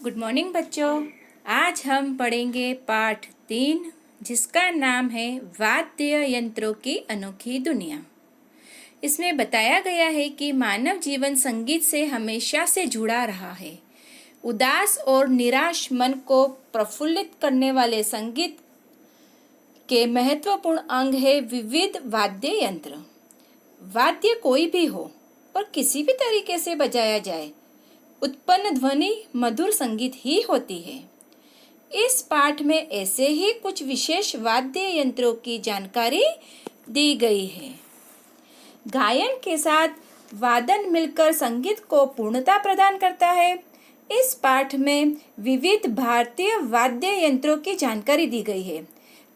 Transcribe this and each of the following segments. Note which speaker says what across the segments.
Speaker 1: Good morning बच्चों। आज हम पढ़ेंगे पाठ 3 जिसका नाम है वाद्य यंत्रों की अनोखी दुनिया। इसमें बताया गया है कि मानव जीवन संगीत से हमेशा से जुड़ा रहा है। उदास और निराश मन को प्रफुल्लित करने वाले संगीत के महत्वपूर्ण अंग है विविध वाद्य यंत्र। वाद्य कोई भी हो और किसी भी तरीके से बजाया जाए, उत्पन्न ध्वनि मधुर संगीत ही होती है। इस पाठ में ऐसे ही कुछ विशेष वाद्य यंत्रों की जानकारी दी गई है। गायन के साथ वादन मिलकर संगीत को पूर्णता प्रदान करता है। इस पाठ में विविध भारतीय वाद्य यंत्रों की जानकारी दी गई है।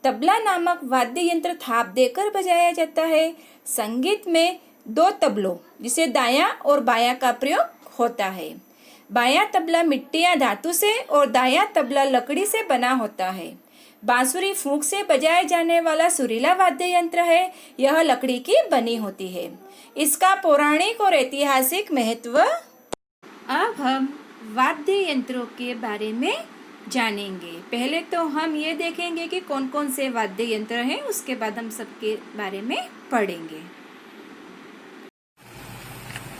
Speaker 1: तबला नामक वाद्य यंत्र थाप देकर बजाया जाता है। संगीत में 2 तबलों जिसे दायां और बायां का प्रयोग होता है। बायां तबला मिट्टी या धातु से और दायां तबला लकड़ी से बना होता है। बांसुरी फूंक से बजाए जाने वाला सुरीला वाद्य यंत्र है। यह लकड़ी की बनी होती है। इसका पौराणिक और ऐतिहासिक महत्व। अब हम वाद्य यंत्रों के बारे में जानेंगे। पहले तो हम ये देखेंगे कि कौन कौन से वाद्य यंत्र हैं, उसके बाद हम सबके बारे में पढ़ेंगे।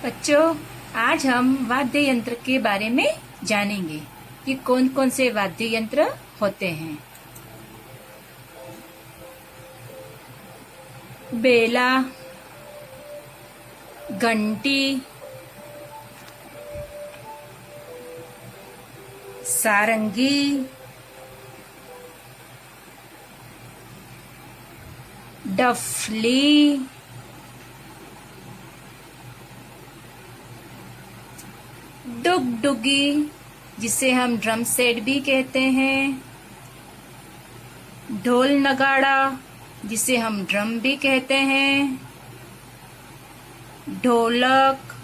Speaker 1: बच्चों, आज हम वाद्य यंत्र के बारे में जानेंगे कि कौन कौन से वाद्य यंत्र होते हैं। बेला, घंटी, सारंगी, डफली, डुगडुगी जिसे हम ड्रम सेट भी कहते हैं, ढोल नगाड़ा जिसे हम ड्रम भी कहते हैं, ढोलक,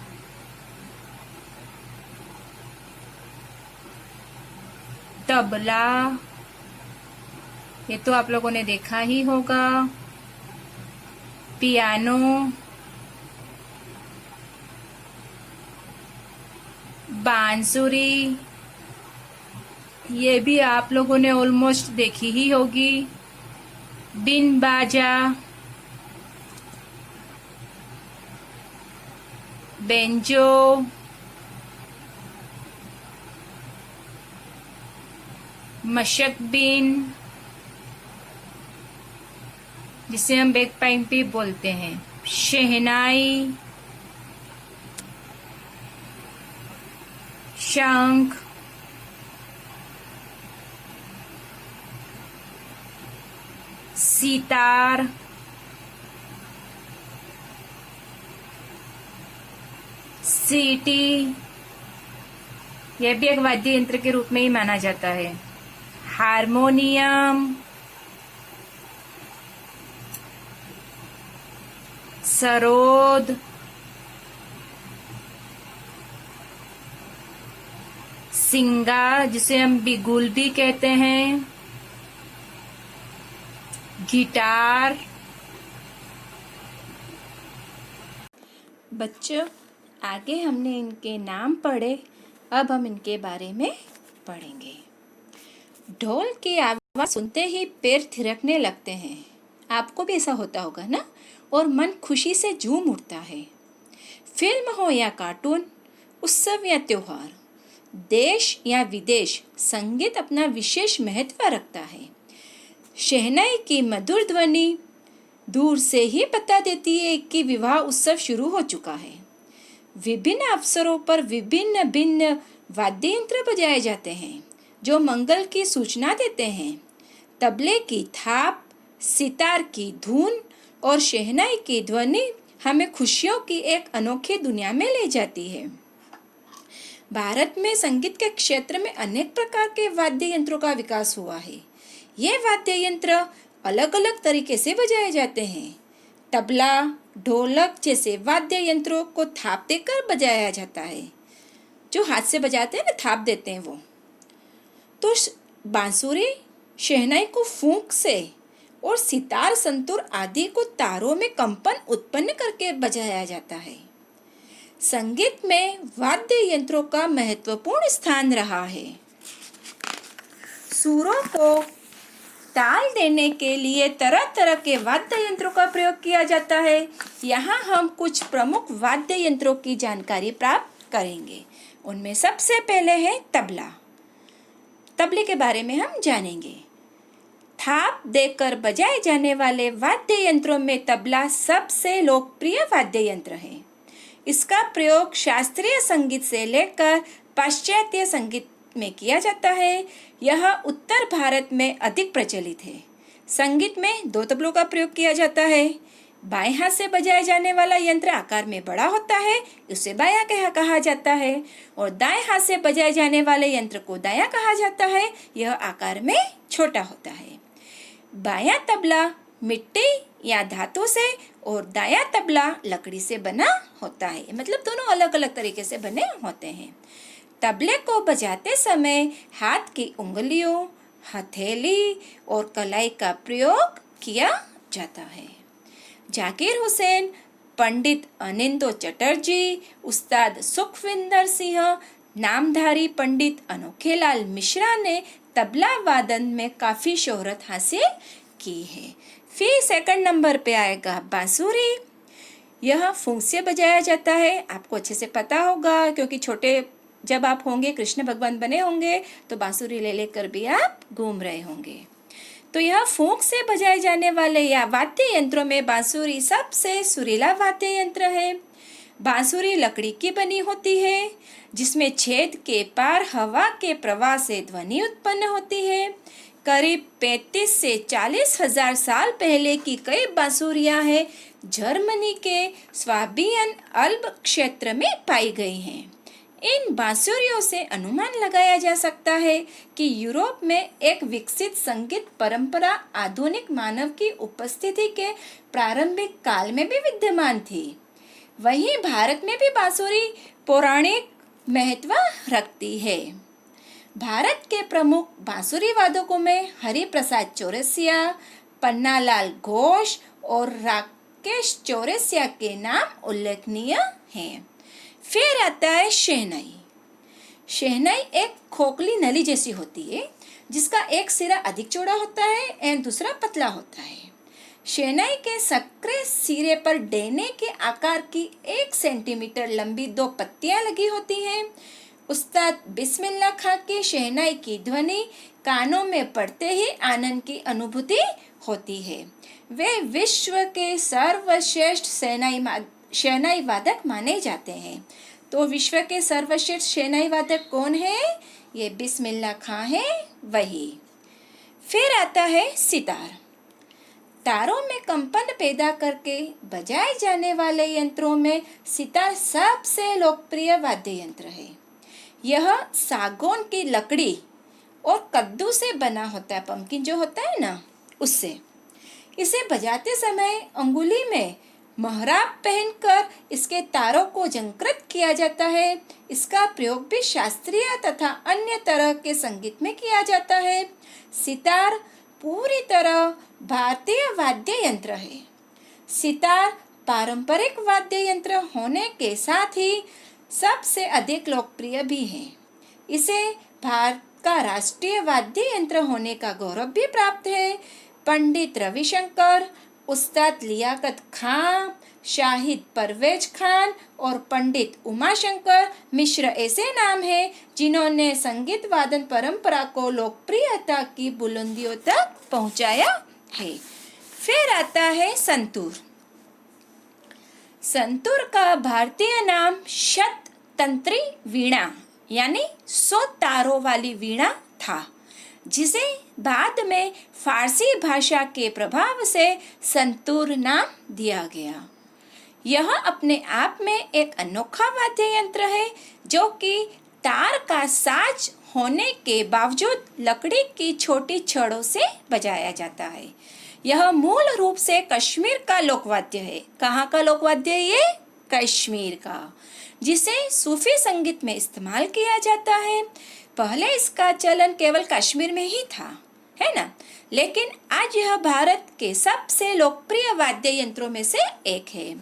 Speaker 1: तबला, ये तो आप लोगों ने देखा ही होगा, पियानो, बांसुरी, ये भी आप लोगों ने ऑलमोस्ट देखी ही होगी, बिन बाजा, बेंजो, मशक बीन जिसे हम बैक पाइप भी बोलते हैं, शहनाई, शंख, सितार, सीटी, यह भी एक वाद्य यंत्र के रूप में ही माना जाता है, हारमोनियम, सरोद, सिंगा जिसे हम बिगुल भी कहते हैं, गिटार। बच्चों, आगे हमने इनके नाम पढ़े, अब हम इनके बारे में पढ़ेंगे। ढोल की आवाज सुनते ही पैर थिरकने लगते हैं। आपको भी ऐसा होता होगा ना? और मन खुशी से झूम उठता है। फिल्म हो या कार्टून, उत्सव या त्योहार, देश या विदेश, संगीत अपना विशेष महत्व रखता है। शहनाई की मधुर ध्वनि दूर से ही बता देती है कि विवाह उत्सव शुरू हो चुका है। विभिन्न अवसरों पर विभिन्न भिन्न वाद्य यंत्र बजाए जाते हैं जो मंगल की सूचना देते हैं। तबले की थाप, सितार की धुन और शहनाई की ध्वनि हमें खुशियों की एक अनोखी दुनिया में ले जाती है। भारत में संगीत के क्षेत्र में अनेक प्रकार के वाद्य यंत्रों का विकास हुआ है। ये वाद्य यंत्र अलग अलग तरीके से बजाए जाते हैं। तबला, ढोलक जैसे वाद्य यंत्रों को थाप देकर बजाया जाता है। जो हाथ से बजाते हैं ना, थाप देते हैं वो। तो बांसुरी शहनाई को फूंक से और सितार, संतूर आदि को तारों में कंपन उत्पन्न करके बजाया जाता है। संगीत में वाद्य यंत्रों का महत्वपूर्ण स्थान रहा है। सुरों को ताल देने के लिए तरह तरह के वाद्य यंत्रों का प्रयोग किया जाता है। यहाँ हम कुछ प्रमुख वाद्य यंत्रों की जानकारी प्राप्त करेंगे। उनमें सबसे पहले है तबला। तबले के बारे में हम जानेंगे। थाप देकर बजाए जाने वाले वाद्य यंत्रों में तबला सबसे लोकप्रिय वाद्य यंत्र है। इसका प्रयोग शास्त्रीय संगीत से लेकर पाश्चात्य संगीत में किया जाता है। यह उत्तर भारत में अधिक प्रचलित है। संगीत में 2 तबलों का प्रयोग किया जाता है। बाएं हाथ से बजाया जाने वाला यंत्र आकार में बड़ा होता है, उसे बाया कहा जाता है, और दाएं हाथ से बजाए जाने वाले यंत्र को दाया कहा जाता है, यह आकार में छोटा होता है। बायां तबला मिट्टी या धातु से और दायां तबला लकड़ी से बना होता है, मतलब दोनों अलग अलग तरीके से बने होते हैं। तबले को बजाते समय हाथ की उंगलियों, हथेली और कलाई का प्रयोग किया जाता है। जाकिर हुसैन, पंडित अनिंदो चटर्जी, उस्ताद सुखविंदर सिंह, नामधारी पंडित अनोखेलाल मिश्रा ने तबला वादन में काफ़ी शोहरत हासिल की है। फिर सेकंड नंबर पे आएगा बांसुरी। यह फूंक से बजाया जाता है। आपको अच्छे से पता होगा, क्योंकि छोटे जब आप होंगे, कृष्ण भगवान बने होंगे, तो बांसुरी ले लेकर भी आप घूम रहे होंगे। तो यह फूंक से बजाए जाने वाले या वाद्य यंत्रों में बांसुरी सबसे सुरीला वाद्य यंत्र है। बांसुरी लकड़ी की बनी होती है, जिसमें छेद के पार हवा के प्रवाह से ध्वनि उत्पन्न होती है। करीब 35 से 40 हजार साल पहले की कई बांसुरियां हैं जर्मनी के स्वाबियन अल्ब क्षेत्र में पाई गई हैं। इन बांसुरियों से अनुमान लगाया जा सकता है कि यूरोप में एक विकसित संगीत परंपरा आधुनिक मानव की उपस्थिति के प्रारंभिक काल में भी विद्यमान थी। वहीं भारत में भी बांसुरी पौराणिक महत्व रखती है। भारत के प्रमुख बांसुरी वादकों में हरिप्रसाद चौरसिया, पन्नालाल घोष और राकेश चौरसिया के नाम उल्लेखनीय हैं। फिर आता है शहनाई। शहनाई एक खोखली नली जैसी होती है, जिसका एक सिरा अधिक चौड़ा होता है और दूसरा पतला होता है। शहनाई के सक्रिय सिरे पर डैने के आकार की 1 सेंटीमीटर लंबी 2 पत्तियां लगी होती हैं। उस्ताद बिस्मिल्लाह खां की शहनाई की ध्वनि कानों में पड़ते ही आनंद की अनुभूति होती है। वे विश्व के सर्वश्रेष्ठ शहनाई वादक माने जाते हैं। तो विश्व के सर्वश्रेष्ठ शहनाई वादक कौन है? ये बिस्मिल्लाह खां है वही। फिर आता है सितार। तारों में कंपन पैदा करके बजाए जाने वाले यंत्रों में सितार सबसे लोकप्रिय वाद्य यंत्र है। यह सागौन की लकड़ी और कद्दू से बना होता है, पंपकिन जो होता है ना, उससे। इसे बजाते समय अंगुली में महराब पहनकर इसके तारों को झंकृत किया जाता है। इसका प्रयोग भी शास्त्रीय तथा अन्य तरह के संगीत में किया जाता है। सितार पूरी तरह भारतीय वाद्य यंत्र है। सितार पारंपरिक वाद्य यंत्र होने के साथ ही सबसे अधिक लोकप्रिय भी है। इसे भारत का राष्ट्रीय वाद्य यंत्र होने का गौरव भी प्राप्त है। पंडित रविशंकर, उस्ताद लियाकत खां, शाहिद परवेज खान और पंडित उमाशंकर मिश्र ऐसे नाम हैं जिन्होंने संगीत वादन परंपरा को लोकप्रियता की बुलंदियों तक पहुंचाया है। फिर आता है संतूर। संतूर का भारतीय नाम शततंत्री वीणा यानी 100 तारों वाली वीणा था, जिसे बाद में फारसी भाषा के प्रभाव से संतूर नाम दिया गया। यह अपने आप में एक अनोखा वाद्य यंत्र है, जो कि तार का साज होने के बावजूद लकड़ी की छोटी छड़ों से बजाया जाता है। यह मूल रूप से कश्मीर का लोकवाद्य है। कहाँ का लोकवाद्य है ये? कश्मीर का, जिसे सूफी संगीत में इस्तेमाल किया जाता है। पहले इसका चलन केवल कश्मीर में ही था, है ना, लेकिन आज यह भारत के सबसे लोकप्रिय वाद्य यंत्रों में से एक है।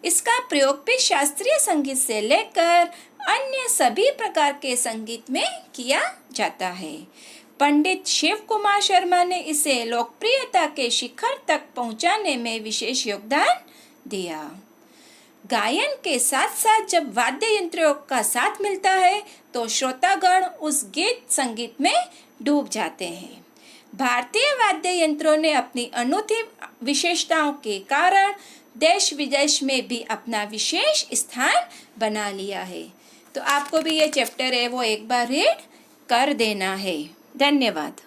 Speaker 1: इसका प्रयोग भी शास्त्रीय संगीत से लेकर अन्य सभी प्रकार के संगीत में किया जाता है। पंडित शिव कुमार शर्मा ने इसे लोकप्रियता के शिखर तक पहुंचाने में विशेष योगदान दिया। गायन के साथ साथ जब वाद्य यंत्रों का साथ मिलता है तो श्रोतागण उस गीत संगीत में डूब जाते हैं। भारतीय वाद्य यंत्रों ने अपनी अनूठी विशेषताओं के कारण देश विदेश में भी अपना विशेष स्थान बना लिया है। तो आपको भी ये चैप्टर है वो एक बार रीड कर देना है। धन्यवाद।